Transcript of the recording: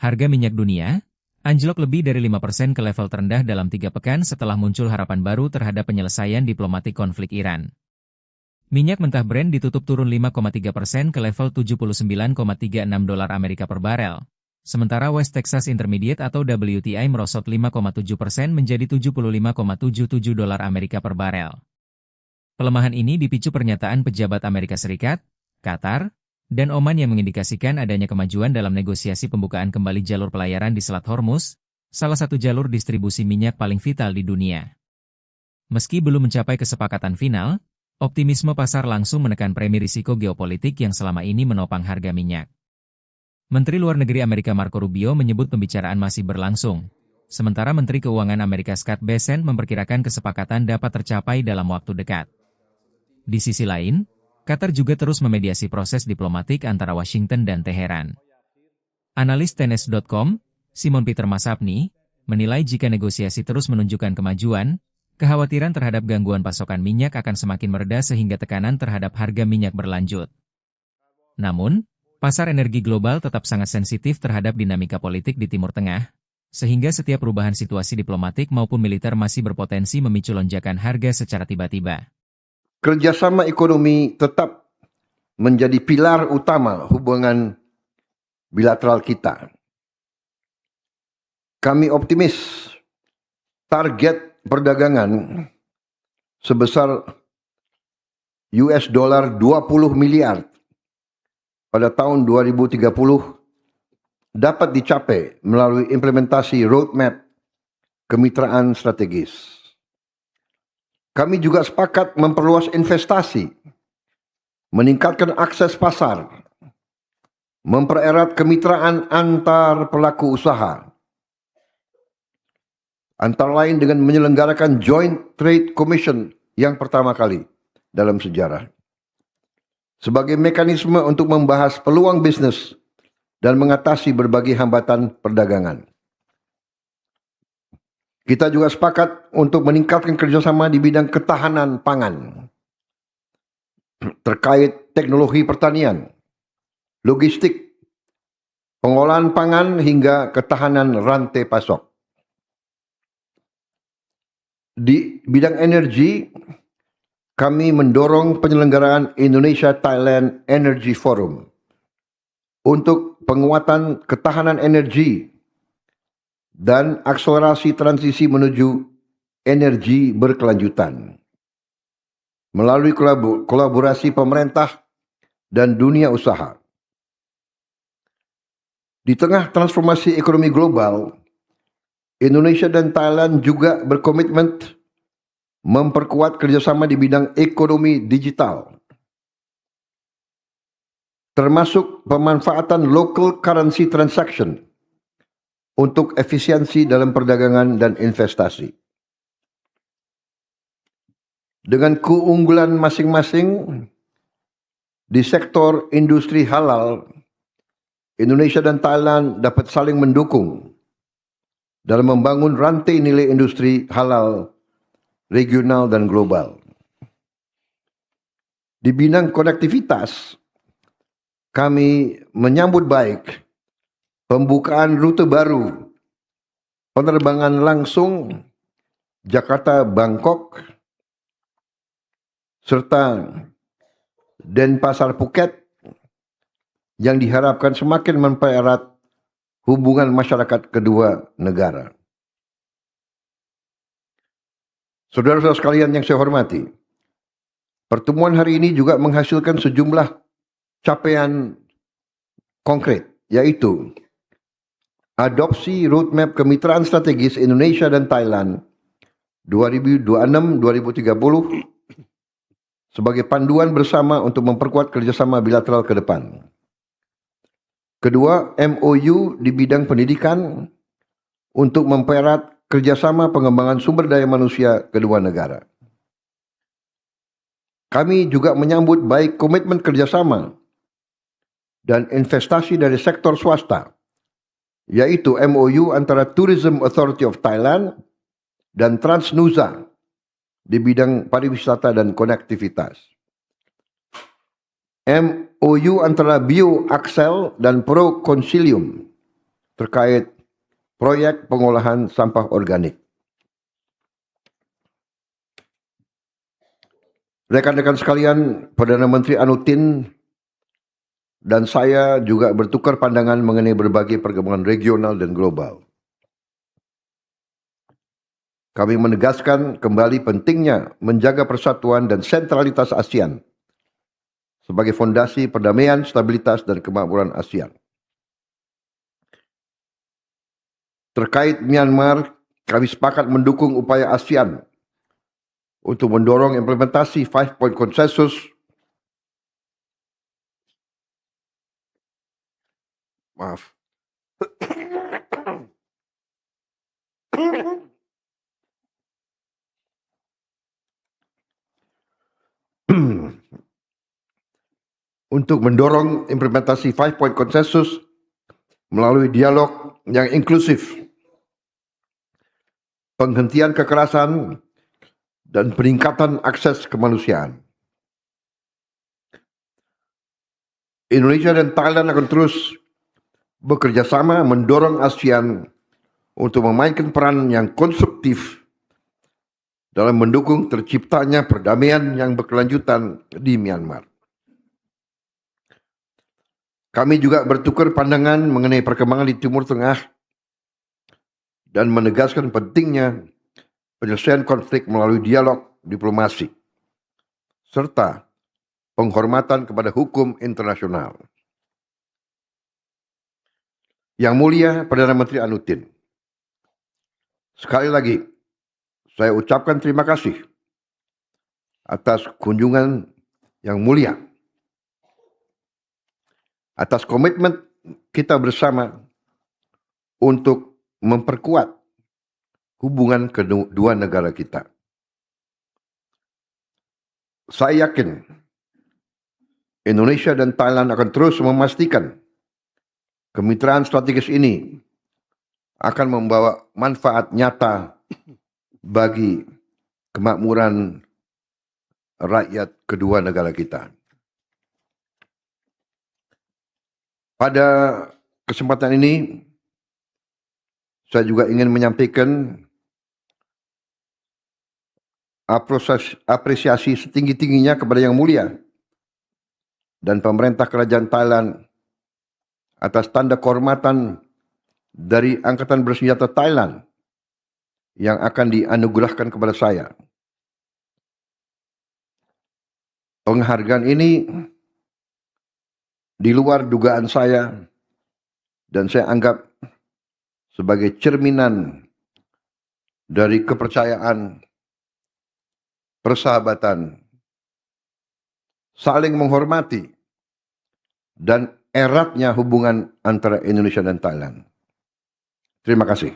Harga minyak dunia anjlok lebih dari 5% ke level terendah dalam 3 pekan setelah muncul harapan baru terhadap penyelesaian diplomatik konflik Iran. Minyak mentah Brent ditutup turun 5,3% ke level $79,36 Amerika per barel. Sementara West Texas Intermediate atau WTI merosot 5,7% menjadi $75,77 Amerika per barel. Pelemahan ini dipicu pernyataan pejabat Amerika Serikat, Qatar, dan Oman yang mengindikasikan adanya kemajuan dalam negosiasi pembukaan kembali jalur pelayaran di Selat Hormuz, salah satu jalur distribusi minyak paling vital di dunia. Meski belum mencapai kesepakatan final, optimisme pasar langsung menekan premi risiko geopolitik yang selama ini menopang harga minyak. Menteri Luar Negeri Amerika Marco Rubio menyebut pembicaraan masih berlangsung, sementara Menteri Keuangan Amerika Scott Bessent memperkirakan kesepakatan dapat tercapai dalam waktu dekat. Di sisi lain, Qatar juga terus memediasi proses diplomatik antara Washington dan Teheran. Analis Tennis.com, Simon Peter Masapni, menilai jika negosiasi terus menunjukkan kemajuan, kekhawatiran terhadap gangguan pasokan minyak akan semakin mereda sehingga tekanan terhadap harga minyak berlanjut. Namun, pasar energi global tetap sangat sensitif terhadap dinamika politik di Timur Tengah, sehingga setiap perubahan situasi diplomatik maupun militer masih berpotensi memicu lonjakan harga secara tiba-tiba. Kerjasama ekonomi tetap menjadi pilar utama hubungan bilateral kita. Kami optimis target perdagangan sebesar US dollar 20 miliar pada tahun 2030 dapat dicapai melalui implementasi roadmap kemitraan strategis. Kami juga sepakat memperluas investasi, meningkatkan akses pasar, mempererat kemitraan antar pelaku usaha, antara lain dengan menyelenggarakan Joint Trade Commission yang pertama kali dalam sejarah, sebagai mekanisme untuk membahas peluang bisnis dan mengatasi berbagai hambatan perdagangan. Kita juga sepakat untuk meningkatkan kerjasama di bidang ketahanan pangan, terkait teknologi pertanian, logistik, pengolahan pangan hingga ketahanan rantai pasok. Di bidang energi, kami mendorong penyelenggaraan Indonesia-Thailand Energy Forum untuk penguatan ketahanan energi dan akselerasi transisi menuju energi berkelanjutan melalui kolaborasi pemerintah dan dunia usaha. Di tengah transformasi ekonomi global, Indonesia dan Thailand juga berkomitmen memperkuat kerjasama di bidang ekonomi digital, termasuk pemanfaatan local currency transaction untuk efisiensi dalam perdagangan dan investasi. Dengan keunggulan masing-masing di sektor industri halal, Indonesia dan Thailand dapat saling mendukung dalam membangun rantai nilai industri halal regional dan global. Di bidang konektivitas, kami menyambut baik pembukaan rute baru penerbangan langsung Jakarta-Bangkok serta Denpasar-Phuket yang diharapkan semakin mempererat hubungan masyarakat kedua negara. Saudara-saudara sekalian yang saya hormati, pertemuan hari ini juga menghasilkan sejumlah capaian konkret, yaitu adopsi roadmap kemitraan strategis Indonesia dan Thailand 2026-2030 sebagai panduan bersama untuk memperkuat kerjasama bilateral ke depan. Kedua, MOU di bidang pendidikan untuk mempererat kerjasama pengembangan sumber daya manusia kedua negara. Kami juga menyambut baik komitmen kerjasama dan investasi dari sektor swasta, yaitu MOU antara Tourism Authority of Thailand dan Transnusa di bidang pariwisata dan konektivitas. MOU antara BioAxel dan Pro Consilium terkait proyek pengolahan sampah organik. Rekan-rekan sekalian, Perdana Menteri Anutin dan saya juga bertukar pandangan mengenai berbagai perkembangan regional dan global. Kami menegaskan kembali pentingnya menjaga persatuan dan sentralitas ASEAN sebagai fondasi perdamaian, stabilitas, dan kemakmuran ASEAN. Terkait Myanmar, kami sepakat mendukung upaya ASEAN untuk mendorong implementasi 5-Point Consensus untuk mendorong implementasi 5-Point Consensus melalui dialog yang inklusif, penghentian kekerasan, dan peningkatan akses kemanusiaan. Indonesia dan Thailand akan terus bekerja sama mendorong ASEAN untuk memainkan peran yang konstruktif dalam mendukung terciptanya perdamaian yang berkelanjutan di Myanmar. Kami juga bertukar pandangan mengenai perkembangan di Timur Tengah dan menegaskan pentingnya penyelesaian konflik melalui dialog diplomasi serta penghormatan kepada hukum internasional. Yang Mulia Perdana Menteri Anutin, sekali lagi saya ucapkan terima kasih atas kunjungan yang mulia, atas komitmen kita bersama untuk memperkuat hubungan kedua negara kita. Saya yakin Indonesia dan Thailand akan terus memastikan kemitraan strategis ini akan membawa manfaat nyata bagi kemakmuran rakyat kedua negara kita. Pada kesempatan ini, saya juga ingin menyampaikan apresiasi setinggi-tingginya kepada Yang Mulia dan pemerintah kerajaan Thailand atas tanda kehormatan dari Angkatan Bersenjata Thailand yang akan dianugerahkan kepada saya. Penghargaan ini di luar dugaan saya dan saya anggap sebagai cerminan dari kepercayaan, persahabatan, saling menghormati, dan eratnya hubungan antara Indonesia dan Thailand. Terima kasih.